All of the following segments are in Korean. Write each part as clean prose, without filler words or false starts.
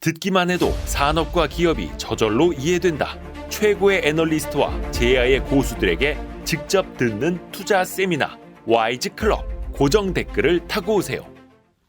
듣기만 해도 산업과 기업이 저절로 이해된다. 최고의 애널리스트와 제야의 고수들에게 직접 듣는 투자 세미나 와이즈 클럽 고정 댓글을 타고 오세요.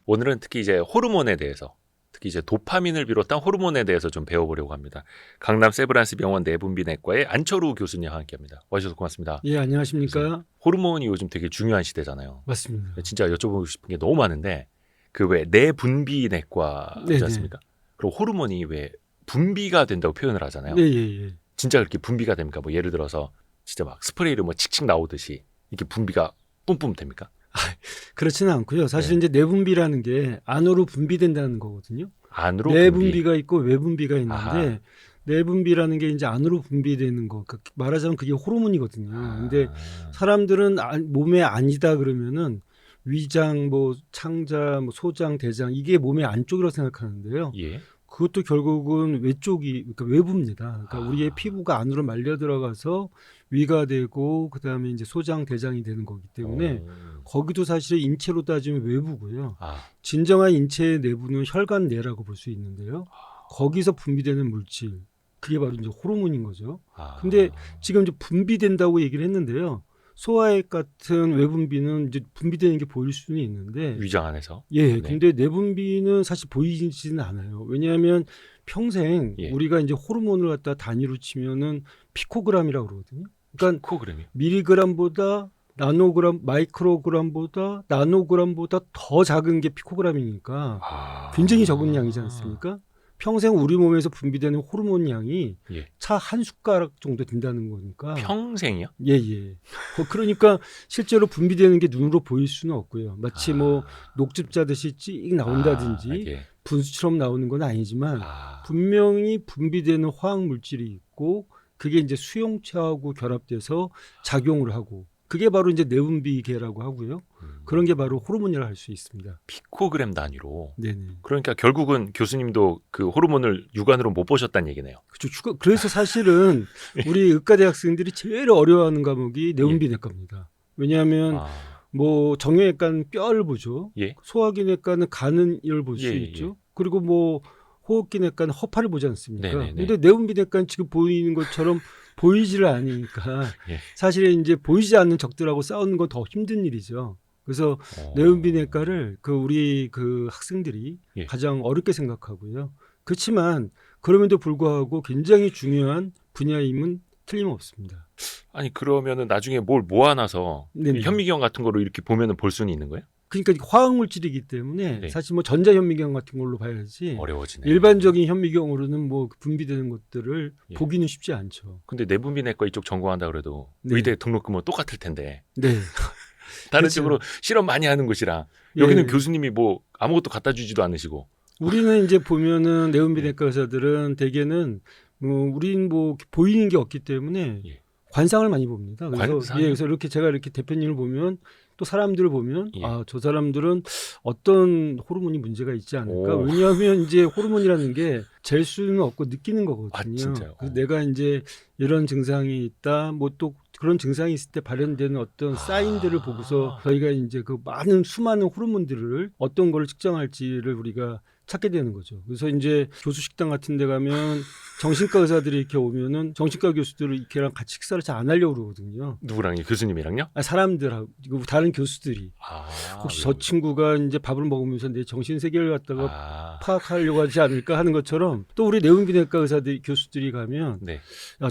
오늘은 특히 이제 호르몬에 대해서, 특히 이제 도파민을 비롯한 호르몬에 대해서 좀 배워보려고 합니다. 강남 세브란스 병원 내분비내과의 안철우 교수님과 함께합니다. 와주셔서 고맙습니다. 예, 안녕하십니까? 교수님, 호르몬이 요즘 되게 중요한 시대잖아요. 맞습니다. 진짜 여쭤보고 싶은 게 너무 많은데 그 왜 내분비내과지 않습니까? 그리고 호르몬이 왜 분비가 된다고 표현을 하잖아요. 네, 예, 예. 진짜 그렇게 분비가 됩니까? 뭐 예를 들어서 진짜 막 스프레이로 뭐 칙칙 나오듯이 이렇게 분비가 뿜뿜 됩니까? 그렇지는 않고요. 사실 이제 내분비라는 게 안으로 분비된다는 거거든요. 안으로 내분비가 있고 외분비가 있는데 아하. 내분비라는 게 이제 안으로 분비되는 거. 말하자면 그게 호르몬이거든요. 근데 사람들은 몸에 아니다 그러면은 위장, 뭐 창자, 뭐 소장, 대장 이게 몸의 안쪽이라고 생각하는데요. 예. 그것도 결국은 외쪽이, 그러니까 외부입니다. 그러니까 우리의 아. 피부가 안으로 말려 들어가서 위가 되고 그다음에 이제 소장, 대장이 되는 거기 때문에 거기도 사실 인체로 따지면 외부고요. 진정한 인체의 내부는 혈관 내라고 볼 수 있는데요. 거기서 분비되는 물질, 그게 바로 이제 호르몬인 거죠. 근데 지금 이제 분비된다고 얘기를 했는데요. 소화액 같은 외분비는 이제 분비되는 게 보일 수는 있는데 위장 안에서. 예, 네. 근데 내분비는 사실 보이지는 않아요. 왜냐하면 평생 예. 우리가 이제 호르몬을 갖다 단위로 치면은 피코그램이라고 그러거든요. 그러니까 피코그램이. 밀리그램보다 나노그램, 마이크로그램보다 나노그램보다 더 작은 게 피코그램이니까 굉장히 적은 양이지 않습니까? 평생 우리 몸에서 분비되는 호르몬 양이 예. 차 한 숟가락 정도 된다는 거니까. 평생이요? 예, 예. 그러니까 실제로 분비되는 게 눈으로 보일 수는 없고요. 마치 뭐 녹즙 짜듯이 찍 나온다든지 예. 분수처럼 나오는 건 아니지만 분명히 분비되는 화학 물질이 있고 그게 이제 수용체하고 결합돼서 작용을 하고 그게 바로 이제 내분비계라고 하고요. 그런 게 바로 호르몬이라고 할 수 있습니다. 피코그램 단위로. 네네. 그러니까 결국은 교수님도 그 호르몬을 육안으로 못 보셨다는 얘기네요. 그렇죠. 그래서 사실은 우리 의과대 학생들이 제일 어려워하는 과목이 내분비내과입니다. 왜냐하면 뭐 정형외과는 뼈를 보죠. 예. 소화기내과는 간을 볼 수 예, 있죠. 예. 그리고 뭐 호흡기내과는 허파를 보지 않습니까? 네네네. 근데 내분비내과는 지금 보이는 것처럼 보이지를 않으니까 예. 사실 이제 보이지 않는 적들하고 싸우는 건 더 힘든 일이죠. 그래서 내분비내과를 우리 그 학생들이 예. 가장 어렵게 생각하고요. 그렇지만 그럼에도 불구하고 굉장히 중요한 분야임은 틀림없습니다. 아니 그러면은 나중에 뭘 모아놔서 네네. 현미경 같은 거로 이렇게 보면은 볼 수는 있는 거예요? 그러니까 화학 물질이기 때문에 네. 사실 뭐 전자현미경 같은 걸로 봐야지 어려워지네. 일반적인 현미경으로는 뭐 분비되는 것들을 예. 보기는 쉽지 않죠. 근데 내분비내과 이쪽 전공한다 그래도 네. 의대 등록금은 똑같을 텐데 네. 다른 그렇죠. 쪽으로 실험 많이 하는 곳이랑 여기는 예. 교수님이 뭐 아무것도 갖다 주지도 않으시고. 우리는 이제 보면은 내분비내과 의사들은 대개는 뭐 우린 뭐 보이는 게 없기 때문에 예. 관상을 많이 봅니다. 그래서 관상이요? 그래서 이렇게 제가 이렇게 대표님을 보면 또 사람들을 보면 예. 저 사람들은 어떤 호르몬이 문제가 있지 않을까? 오. 왜냐하면 이제 호르몬이라는 게 잴 수는 없고 느끼는 거거든요. 진짜요? 그래서 내가 이제 이런 증상이 있다, 뭐 또 그런 증상이 있을 때 발현되는 어떤 사인들을 보고서 저희가 이제 그 수많은 호르몬들을 어떤 걸 측정할지를 우리가 찾게 되는 거죠. 그래서 이제 교수 식당 같은 데 가면 정신과 의사들이 이렇게 오면은 정신과 교수들은 이렇게랑 같이 식사를 잘 안 하려고 그러거든요. 누구랑요? 교수님이랑요? 사람들하고 다른 교수들이 혹시 저 친구가 이제 밥을 먹으면서 내 정신 세계를 갖다가 파악하려고 하지 않을까 하는 것처럼 또 우리 내분비내과 의사들 교수들이 가면 네.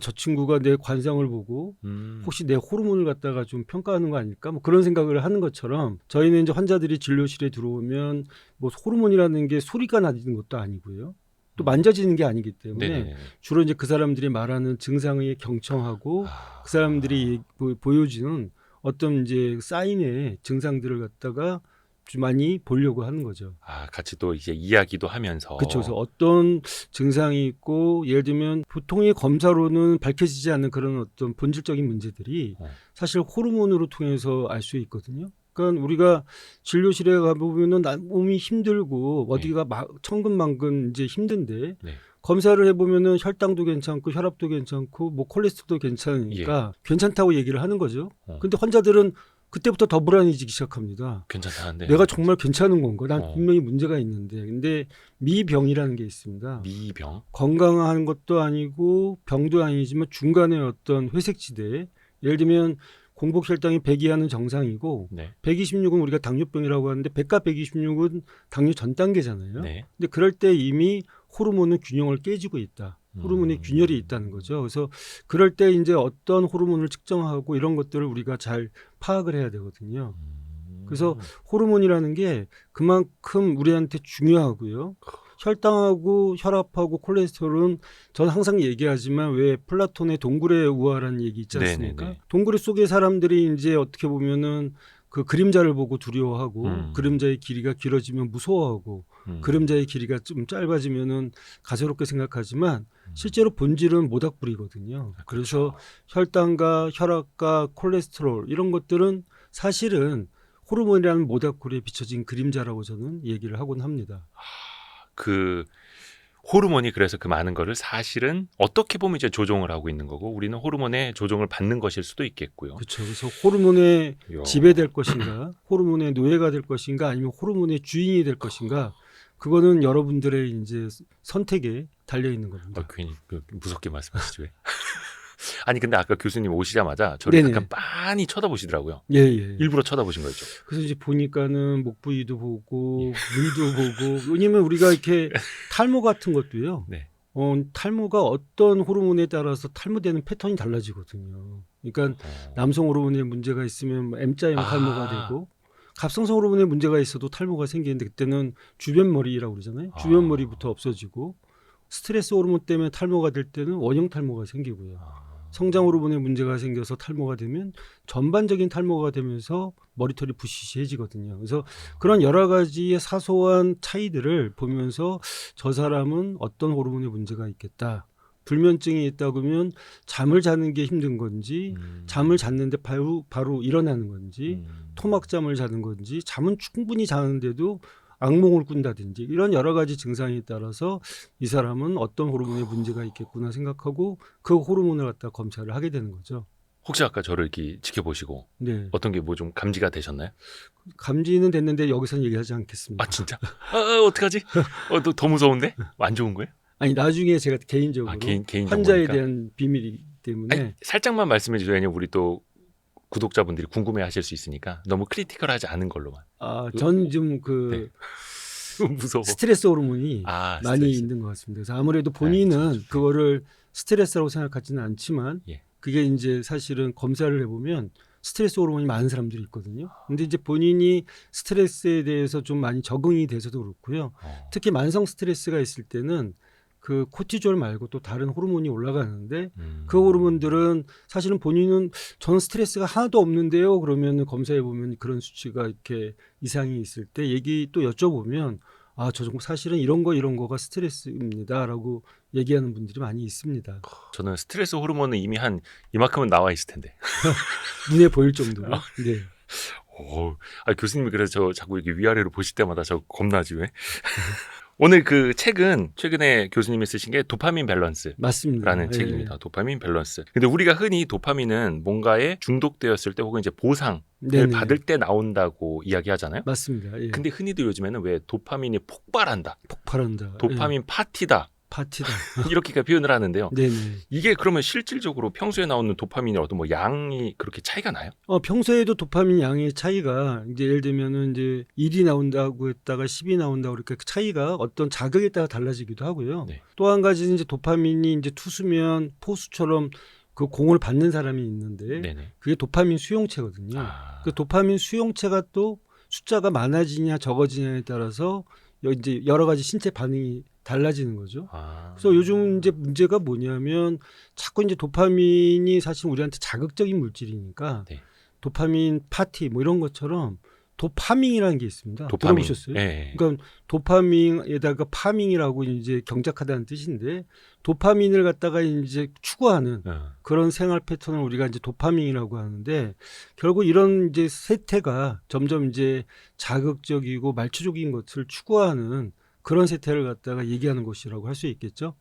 저 친구가 내 관상을 보고 혹시 내 호르몬을 갖다가 좀 평가하는 거 아닐까 뭐 그런 생각을 하는 것처럼 저희는 이제 환자들이 진료실에 들어오면 뭐 호르몬이라는 게 소리가 나는 것도 아니고요. 또 만져지는 게 아니기 때문에 네네네. 주로 이제 그 사람들이 말하는 증상에 경청하고 그 사람들이 보여주는 어떤 이제 사인의 증상들을 갖다가 좀 많이 보려고 하는 거죠. 같이 또 이제 이야기도 하면서. 그렇죠. 그래서 어떤 증상이 있고 예를 들면 보통의 검사로는 밝혀지지 않는 그런 어떤 본질적인 문제들이 사실 호르몬으로 통해서 알 수 있거든요. 그러니까 우리가 진료실에 가보면은 몸이 힘들고 어디가 천근만근 이제 힘든데 네. 검사를 해보면은 혈당도 괜찮고 혈압도 괜찮고 뭐 콜레스테롤도 괜찮으니까 괜찮다고 얘기를 하는 거죠. 근데 환자들은 그때부터 더 불안해지기 시작합니다. 괜찮다는데. 내가 정말 괜찮은 건가? 난 어. 분명히 문제가 있는데. 근데 미병이라는 게 있습니다. 미병. 건강한 것도 아니고 병도 아니지만 중간에 어떤 회색지대. 예를 들면 공복 혈당이 100 이하는 정상이고 네. 126은 우리가 당뇨병이라고 하는데 100과 126은 당뇨 전 단계잖아요. 네. 근데 그럴 때 이미 호르몬은 균형을 깨지고 있다. 호르몬의 균열이 있다는 거죠. 그래서 그럴 때 이제 어떤 호르몬을 측정하고 이런 것들을 우리가 잘 파악을 해야 되거든요. 그래서 호르몬이라는 게 그만큼 우리한테 중요하고요. 혈당하고 혈압하고 콜레스테롤은 저는 항상 얘기하지만 왜 플라톤의 동굴의 우화라는 얘기 있지 않습니까? 네네네. 동굴 속의 사람들이 이제 어떻게 보면은 그 그림자를 보고 두려워하고 그림자의 길이가 길어지면 무서워하고 그림자의 길이가 좀 짧아지면은 가소롭게 생각하지만 실제로 본질은 모닥불이거든요. 그래서 혈당과 혈압과 콜레스테롤 이런 것들은 사실은 호르몬이라는 모닥불에 비춰진 그림자라고 저는 얘기를 하곤 합니다. 그 호르몬이 그래서 그 많은 거를 사실은 어떻게 보면 이제 조종을 하고 있는 거고 우리는 호르몬의 조종을 받는 것일 수도 있겠고요. 그렇죠. 그래서 호르몬의 이야. 지배될 것인가, 호르몬의 노예가 될 것인가, 아니면 호르몬의 주인이 될 것인가, 그거는 여러분들의 이제 선택에 달려 있는 겁니다. 괜히 무섭게 말씀하시죠. 왜? 아니 근데 아까 교수님 오시자마자 저를 네네. 약간 빤히 쳐다보시더라고요. 예, 예. 일부러 쳐다보신 거죠. 그래서 이제 보니까는 목 부위도 보고 눈도 보고 왜냐면 우리가 이렇게 탈모 같은 것도요. 네. 탈모가 어떤 호르몬에 따라서 탈모되는 패턴이 달라지거든요. 그러니까 남성 호르몬에 문제가 있으면 M자형 탈모가 되고 갑상선 호르몬에 문제가 있어도 탈모가 생기는데 그때는 주변 머리라고 그러잖아요. 주변 머리부터 없어지고 스트레스 호르몬 때문에 탈모가 될 때는 원형 탈모가 생기고요. 성장 호르몬에 문제가 생겨서 탈모가 되면 전반적인 탈모가 되면서 머리털이 부시시해지거든요. 그래서 그런 여러 가지의 사소한 차이들을 보면서 저 사람은 어떤 호르몬에 문제가 있겠다. 불면증이 있다 그러면 잠을 자는 게 힘든 건지 잠을 잤는데 바로 일어나는 건지 토막잠을 자는 건지 잠은 충분히 자는데도 악몽을 꾼다든지 이런 여러 가지 증상에 따라서 이 사람은 어떤 호르몬에 문제가 있겠구나 생각하고 그 호르몬을 갖다 검사를 하게 되는 거죠. 혹시 아까 저를 이렇게 지켜보시고 네. 어떤 게 뭐 좀 감지가 되셨나요? 감지는 됐는데 여기서는 얘기하지 않겠습니다. 아 진짜? 어떡하지? 더 무서운데? 안 좋은 거예요? 아니 나중에 제가 개인적으로 개인 환자에 정보니까? 대한 비밀이기 때문에 아니, 살짝만 말씀해 주세요. 왜냐면 우리 또 구독자분들이 궁금해하실 수 있으니까 너무 크리티컬하지 않은 걸로만. 전 좀 그 무서워. 스트레스 호르몬이 많이 스트레스. 있는 것 같습니다. 그래서 아무래도 본인은 그거를 스트레스라고 생각하지는 않지만 예. 그게 이제 사실은 검사를 해보면 스트레스 호르몬이 많은 사람들이 있거든요. 근데 이제 본인이 스트레스에 대해서 좀 많이 적응이 돼서도 그렇고요. 특히 만성 스트레스가 있을 때는 그 코티졸 말고 또 다른 호르몬이 올라가는데 그 호르몬들은 사실은 본인은 저는 스트레스가 하나도 없는데요. 그러면 검사해 보면 그런 수치가 이렇게 이상이 있을 때 얘기 또 여쭤보면 저 사실은 이런 거가 스트레스입니다라고 얘기하는 분들이 많이 있습니다. 저는 스트레스 호르몬은 이미 한 이만큼은 나와 있을 텐데. 눈에 보일 정도로. 네. 교수님이 그래서 저 자꾸 이렇게 위아래로 보실 때마다 저 겁나지 왜? 오늘 그 책은 최근에 교수님이 쓰신 게 도파민 밸런스라는 맞습니다. 책입니다. 도파민 밸런스. 근데 우리가 흔히 도파민은 뭔가에 중독되었을 때 혹은 이제 보상을 받을 때 나온다고 이야기하잖아요. 맞습니다. 예. 근데 흔히도 요즘에는 왜 도파민이 폭발한다. 도파민 파티다. 이렇게 표현을 하는데요. 네네. 이게 그러면 실질적으로 평소에 나오는 도파민의 어떤 뭐 양이 그렇게 차이가 나요? 평소에도 도파민 양의 차이가 이제 예를 들면은 이제 1이 나온다고 했다가 10이 나온다고 그렇게 차이가 어떤 자극에 따라 달라지기도 하고요. 네. 또 한 가지는 이제 도파민이 이제 투수면 포수처럼 그 공을 받는 사람이 있는데 네네. 그게 도파민 수용체거든요. 그 도파민 수용체가 또 숫자가 많아지냐 적어지냐에 따라서 이제 여러 가지 신체 반응이 달라지는 거죠. 그래서 요즘 이제 문제가 뭐냐면 자꾸 이제 도파민이 사실 우리한테 자극적인 물질이니까 네. 도파민 파티 뭐 이런 것처럼 도파민이라는 게 있습니다. 도파민. 들어보셨어요? 네. 그러니까 도파민에다가 파민이라고 이제 경작하다는 뜻인데 도파민을 갖다가 이제 추구하는 그런 생활 패턴을 우리가 이제 도파민이라고 하는데 결국 이런 이제 세태가 점점 이제 자극적이고 말초적인 것을 추구하는 그런 세태를 갖다가 얘기하는 것이라고 할 수 있겠죠.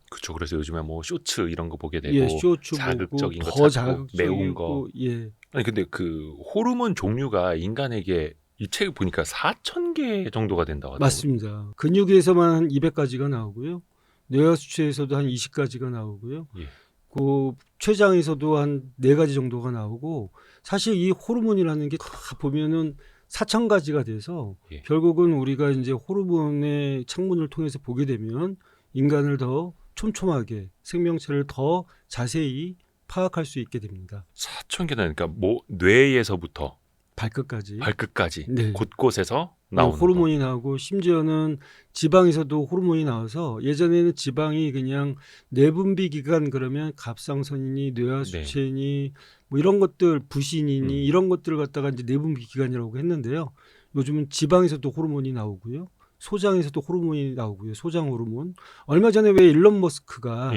그렇죠. 그래서 요즘에 뭐 쇼츠 이런 거 보게 되고 예, 쇼츠 자극적인 보고 거 더 찾고 매운 거. 자극적이고 예. 아니 근데 그 호르몬 종류가 인간에게 이 책 보니까 4,000개 정도가 된다고 하더라고요. 맞습니다. 근육에서만 한 200가지가 나오고요. 뇌하 수치에서도 한 20가지가 나오고요. 예. 그 췌장에서도 한 4가지 정도가 나오고 사실 이 호르몬이라는 게 다 보면은 4,000가지가 돼서 예. 결국은 우리가 이제 호르몬의 창문을 통해서 보게 되면 인간을 더 촘촘하게 생명체를 더 자세히 파악할 수 있게 됩니다. 4,000개나 그러니까 뭐 뇌에서부터 발끝까지. 발끝까지 네. 곳곳에서 네, 나오는 호르몬이 나오고 심지어는 지방에서도 호르몬이 나와서 예전에는 지방이 그냥 내분비 기관 그러면 갑상선이니 뇌하수체니 뭐 이런 것들 부신이니 이런 것들을 갖다가 이제 내분비 기관이라고 했는데요. 요즘은 지방에서도 호르몬이 나오고요. 소장에서도 호르몬이 나오고요. 소장 호르몬. 얼마 전에 왜 일론 머스크가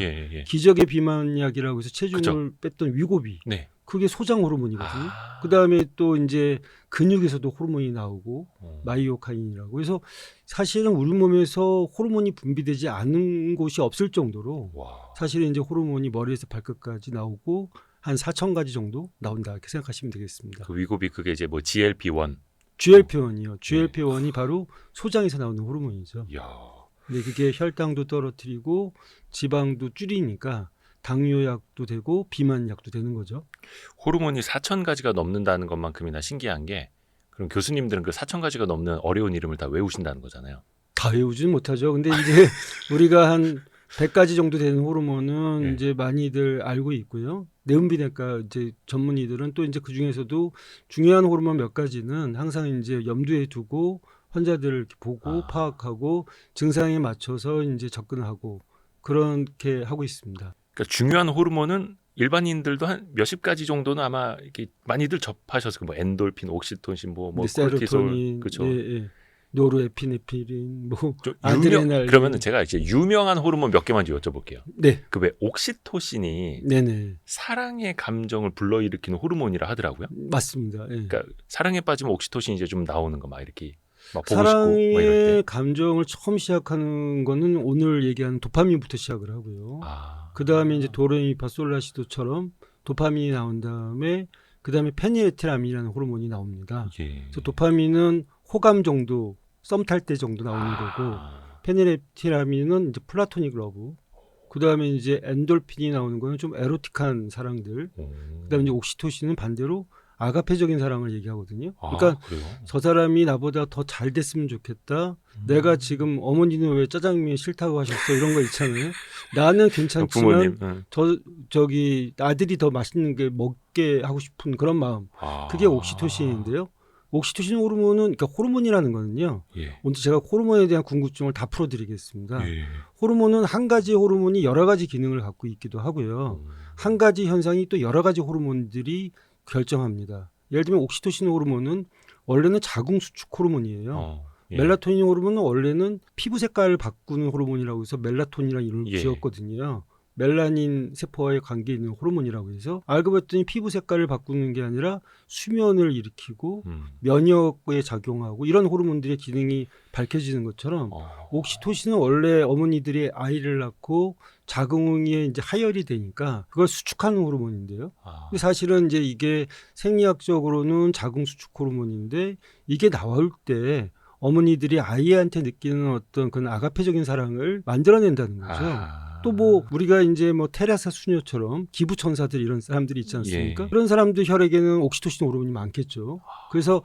기적의 비만약이라고 해서 체중을 뺐던 위고비. 네. 그게 소장 호르몬이거든요. 그다음에 또 이제 근육에서도 호르몬이 나오고 마이오카인이라고. 그래서 사실은 우리 몸에서 호르몬이 분비되지 않은 곳이 없을 정도로 사실은 이제 호르몬이 머리에서 발끝까지 나오고 한 4,000가지 정도 나온다 이렇게 생각하시면 되겠습니다. 그 위고비 그게 이제 뭐 GLP-1. GLP-1이요. GLP-1이 바로 소장에서 나오는 호르몬이죠. 이야. 근데 그게 혈당도 떨어뜨리고 지방도 줄이니까 당뇨약도 되고 비만약도 되는 거죠. 호르몬이 4,000가지가 넘는다는 것만큼이나 신기한 게 그럼 교수님들은 그 4,000가지가 넘는 어려운 이름을 다 외우신다는 거잖아요. 다 외우지는 못하죠. 근데 이제 우리가 한 100가지 정도 되는 호르몬은 이제 많이들 알고 있고요. 내분비내과 이제 전문의들은 또 이제 그 중에서도 중요한 호르몬 몇 가지는 항상 이제 염두에 두고 환자들을 이렇게 보고 파악하고 증상에 맞춰서 이제 접근하고 그렇게 하고 있습니다. 그러니까 중요한 호르몬은 일반인들도 한 몇십 가지 정도는 아마 이렇게 많이들 접하셔서 뭐 엔돌핀, 옥시토신, 뭐 코르티솔, 그렇죠. 노르에피네프린, 뭐 아드레날린. 그러면은 제가 이제 유명한 호르몬 몇 개만 좀 여쭤볼게요. 네. 그 왜 옥시토신이 사랑의 감정을 불러일으키는 호르몬이라 하더라고요. 맞습니다. 네. 그러니까 사랑에 빠지면 옥시토신 이제 좀 나오는 거 막 이렇게 막 보고 사랑의 싶고 막 이럴 때. 감정을 처음 시작하는 거는 오늘 얘기하는 도파민부터 시작을 하고요. 그 다음에 이제 도레미파솔라시도처럼 도파민이 나온 다음에 그 다음에 페니에틸아민이라는 호르몬이 나옵니다. 그래서 도파민은 호감 정도, 썸 탈 때 정도 나오는 거고, 페니에틸아민은 이제 플라토닉 러브. 그 다음에 이제 엔돌핀이 나오는 거는 좀 에로틱한 사랑들. 그 다음에 이제 옥시토신은 반대로 아가페적인 사랑을 얘기하거든요. 그러니까 저 사람이 나보다 더 잘 됐으면 좋겠다. 내가 지금 어머니는 왜 짜장면 싫다고 하셨어 이런 거 있잖아요. 나는 괜찮지만 저기 아들이 더 맛있는 게 먹게 하고 싶은 그런 마음. 그게 옥시토신인데요. 옥시토신 호르몬은 그러니까 호르몬이라는 거는요. 오늘 제가 호르몬에 대한 궁금증을 다 풀어드리겠습니다. 호르몬은 한 가지 호르몬이 여러 가지 기능을 갖고 있기도 하고요. 한 가지 현상이 또 여러 가지 호르몬들이 결정합니다. 예를 들면 옥시토신 호르몬은 원래는 자궁 수축 호르몬이에요. 멜라토닌 호르몬은 원래는 피부 색깔을 바꾸는 호르몬이라고 해서 멜라토닌이라는 이름을 지었거든요. 멜라닌 세포와의 관계 있는 호르몬이라고 해서 알고 봤더니 피부 색깔을 바꾸는 게 아니라 수면을 일으키고 면역에 작용하고 이런 호르몬들의 기능이 밝혀지는 것처럼 옥시토신은 원래 어머니들이 아이를 낳고 자궁에 이제 하혈이 되니까 그걸 수축하는 호르몬인데요. 근데 사실은 이제 이게 생리학적으로는 자궁 수축 호르몬인데 이게 나올 때 어머니들이 아이한테 느끼는 어떤 그런 아가페적인 사랑을 만들어낸다는 거죠. 또 뭐 우리가 이제 뭐 테레사 수녀처럼 기부천사들 이런 사람들이 있지 않습니까? 그런 사람들 혈액에는 옥시토신 호르몬이 많겠죠. 그래서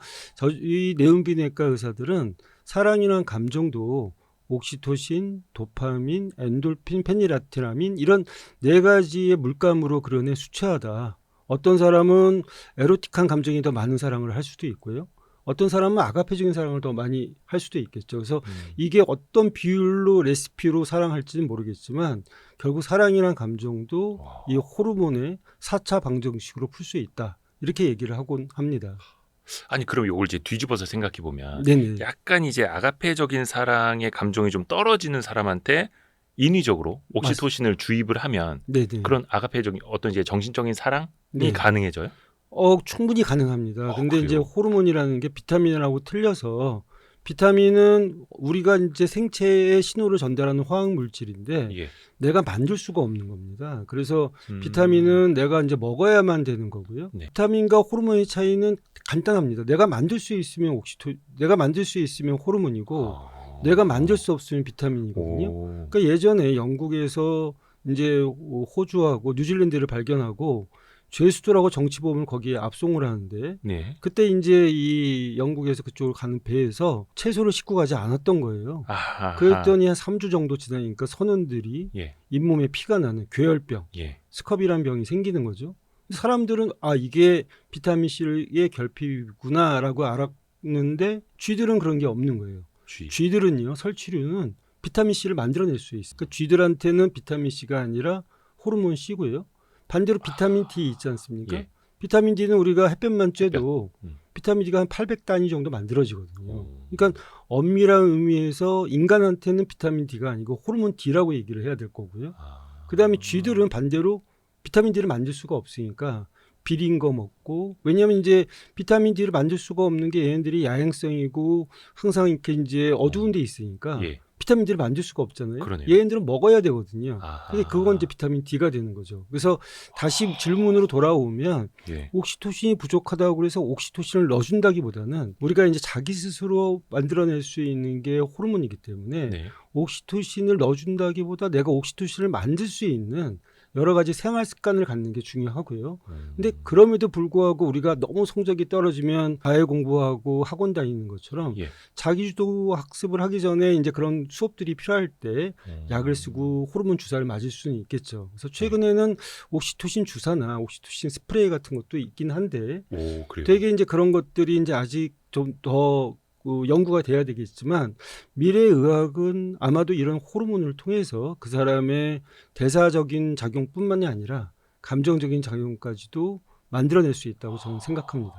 이 내분비내과 의사들은 사랑이라는 감정도 옥시토신, 도파민, 엔돌핀, 페니라티라민 이런 4가지의 물감으로 그려내 수치하다. 어떤 사람은 에로틱한 감정이 더 많은 사랑을 할 수도 있고요. 어떤 사람은 아가페적인 사랑을 더 많이 할 수도 있겠죠. 그래서 이게 어떤 비율로 레시피로 사랑할지는 모르겠지만 결국 사랑이란 감정도 이 호르몬의 4차 방정식으로 풀 수 있다. 이렇게 얘기를 하곤 합니다. 아니 그럼 이걸 이제 뒤집어서 생각해 보면 약간 이제 아가페적인 사랑의 감정이 좀 떨어지는 사람한테 인위적으로 옥시토신을 주입을 하면 그런 아가페적인 어떤 이제 정신적인 사랑이 가능해져요? 충분히 가능합니다. 근데 이제 호르몬이라는 게 비타민하고 틀려서 비타민은 우리가 이제 생체에 신호를 전달하는 화학 물질인데 예. 내가 만들 수가 없는 겁니다. 그래서 비타민은 내가 이제 먹어야만 되는 거고요. 네. 비타민과 호르몬의 차이는 간단합니다. 내가 만들 수 있으면 내가 만들 수 있으면 호르몬이고 내가 만들 수 없으면 비타민이거든요. 그러니까 예전에 영국에서 이제 호주하고 뉴질랜드를 발견하고 죄수들하고 정치범을 거기에 압송을 하는데 네. 그때 이제 이 영국에서 그쪽으로 가는 배에서 채소를 싣고 가지 않았던 거예요. 아하. 그랬더니 한 3주 정도 지나니까 선원들이 예. 잇몸에 피가 나는 괴혈병, 예. 스커비라는 병이 생기는 거죠. 사람들은 이게 비타민 C의 결핍이구나라고 알았는데 쥐들은 그런 게 없는 거예요. 쥐들은요, 설치류는 비타민 C를 만들어낼 수 있어요. 그러니까 쥐들한테는 비타민 C가 아니라 호르몬 C고요. 반대로 비타민 D 있지 않습니까? 예. 비타민 D는 우리가 햇볕만 쬐도 비타민 D가 한 800단위 정도 만들어지거든요. 그러니까 엄밀한 의미에서 인간한테는 비타민 D가 아니고 호르몬 D라고 얘기를 해야 될 거고요. 그다음에 쥐들은 반대로 비타민 D를 만들 수가 없으니까 비린 거 먹고, 왜냐하면 이제 비타민 D를 만들 수가 없는 게 얘네들이 야행성이고 항상 이렇게 이제 어두운 데 있으니까 예. 비타민 D를 만들 수가 없잖아요. 그러네요. 얘네들은 먹어야 되거든요. 아하. 근데 그건 이제 비타민 D가 되는 거죠. 그래서 다시 질문으로 돌아오면 예. 옥시토신이 부족하다고 그래서 옥시토신을 넣어준다기보다는 우리가 이제 자기 스스로 만들어낼 수 있는 게 호르몬이기 때문에 네. 옥시토신을 넣어준다기보다 내가 옥시토신을 만들 수 있는 여러 가지 생활 습관을 갖는 게 중요하고요. 근데 그럼에도 불구하고 우리가 너무 성적이 떨어지면 과외 공부하고 학원 다니는 것처럼 예. 자기주도 학습을 하기 전에 이제 그런 수업들이 필요할 때 약을 쓰고 호르몬 주사를 맞을 수는 있겠죠. 그래서 최근에는 옥시토신 주사나 옥시토신 스프레이 같은 것도 있긴 한데 오, 그래요? 되게 이제 그런 것들이 이제 아직 좀 더 연구가 돼야 되겠지만 미래의 의학은 아마도 이런 호르몬을 통해서 그 사람의 대사적인 작용뿐만이 아니라 감정적인 작용까지도 만들어낼 수 있다고 저는 생각합니다.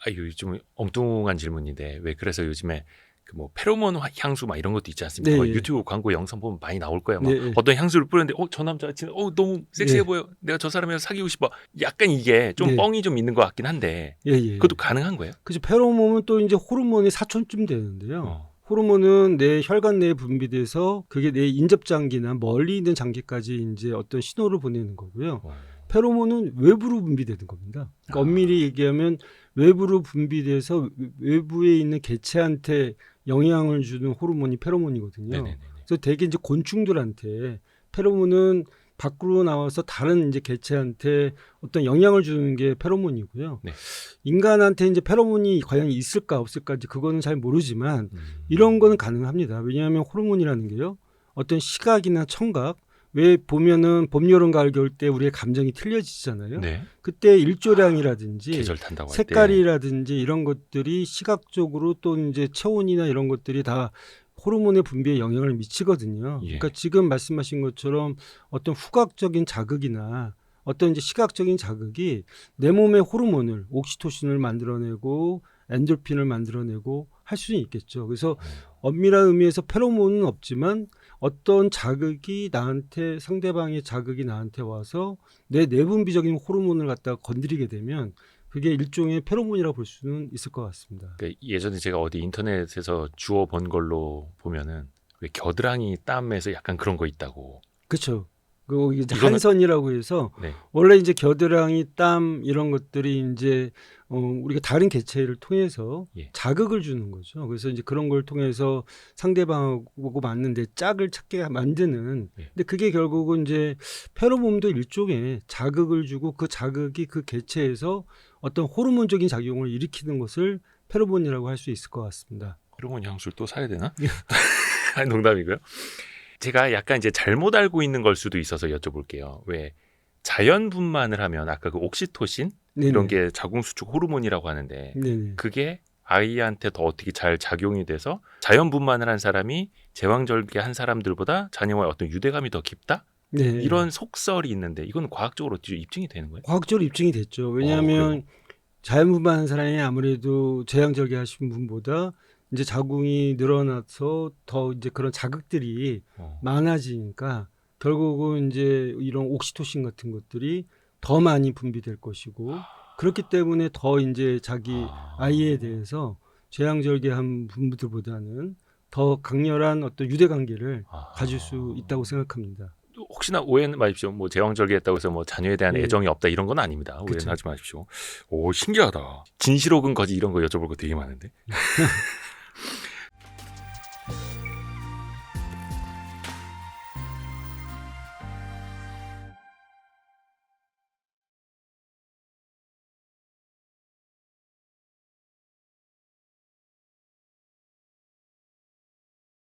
이거 좀 엉뚱한 질문인데 왜 그래서 요즘에 그 뭐 페로몬 향수 막 이런 것도 있지 않습니까? 네. 막 유튜브 광고 영상 보면 많이 나올 거예요. 막 네. 어떤 향수를 뿌렸는데 저 남자 진짜 너무 섹시해 네. 보여. 내가 저 사람이랑 사귀고 싶어. 약간 이게 좀 네. 뻥이 좀 있는 것 같긴 한데 예. 그것도 가능한 거예요? 그죠. 페로몬은 또 이제 호르몬의 사촌쯤 되는데요. 호르몬은 내 혈관 내에 분비돼서 그게 내 인접장기나 멀리 있는 장기까지 이제 어떤 신호를 보내는 거고요. 페로몬은 외부로 분비되는 겁니다. 그러니까 엄밀히 얘기하면 외부로 분비돼서 외부에 있는 개체한테 영향을 주는 호르몬이 페로몬이거든요. 네네네. 그래서 대개 이제 곤충들한테 페로몬은 밖으로 나와서 다른 이제 개체한테 어떤 영향을 주는 게 페로몬이고요. 네. 인간한테 이제 페로몬이 과연 있을까 없을까 이제 그거는 잘 모르지만 이런 거는 가능합니다. 왜냐하면 호르몬이라는 게요. 어떤 시각이나 청각, 왜 보면은 봄, 여름, 가을, 겨울 때 우리의 감정이 틀려지잖아요. 네. 그때 일조량이라든지 계절 탄다고 할 때. 색깔이라든지 이런 것들이 시각적으로 또 이제 체온이나 이런 것들이 다 호르몬의 분비에 영향을 미치거든요. 예. 그러니까 지금 말씀하신 것처럼 어떤 후각적인 자극이나 어떤 이제 시각적인 자극이 내 몸의 호르몬을 옥시토신을 만들어내고 엔돌핀을 만들어내고 할 수는 있겠죠. 그래서 엄밀한 의미에서 페로몬은 없지만 어떤 자극이 나한테 상대방의 자극이 나한테 와서 내 내분비적인 호르몬을 갖다가 건드리게 되면 그게 일종의 페로몬이라고 볼 수는 있을 것 같습니다. 그러니까 예전에 제가 어디 인터넷에서 주워 본 걸로 보면은 왜 겨드랑이 땀에서 약간 그런 거 있다고. 그렇죠. 그 이제 이거는- 한선이라고 해서 네. 원래 이제 겨드랑이 땀 이런 것들이 이제 우리가 다른 개체를 통해서 예. 자극을 주는 거죠. 그래서 이제 그런 걸 통해서 상대방하고 맞는데 짝을 찾게 만드는. 예. 근데 그게 결국은 이제 페로몬도 일종의 자극을 주고 그 자극이 그 개체에서 어떤 호르몬적인 작용을 일으키는 것을 페로몬이라고 할 수 있을 것 같습니다. 페로몬 향수를 또 사야 되나? 아니, 농담이고요. 제가 약간 이제 잘못 알고 있는 걸 수도 있어서 여쭤볼게요. 왜 자연 분만을 하면 아까 그 옥시토신 네네. 이런 게 자궁수축 호르몬이라고 하는데 네네. 그게 아이한테 더 어떻게 잘 작용이 돼서 자연 분만을 한 사람이 제왕절개 한 사람들보다 자녀와의 어떤 유대감이 더 깊다? 네. 이런 속설이 있는데 이건 과학적으로 어떻게 입증이 되는 거예요? 과학적으로 입증이 됐죠. 왜냐하면 자연분만한 사람이 아무래도 제왕절개 하신 분보다 이제 자궁이 늘어나서 더 이제 그런 자극들이 많아지니까 결국은 이제 이런 옥시토신 같은 것들이 더 많이 분비될 것이고 그렇기 때문에 더 이제 자기 아이에 대해서 제왕절개한 분들보다는 더 강렬한 어떤 유대 관계를 아. 가질 수 있다고 생각합니다. 혹시나 오해는 마십시오. 뭐 제왕절개했다고 해서 뭐 자녀에 대한 네. 애정이 없다 이런 건 아닙니다. 오해는 그쵸. 하지 마십시오. 오 신기하다. 진실 혹은 거짓 이런 거 여쭤볼 거 되게 많은데.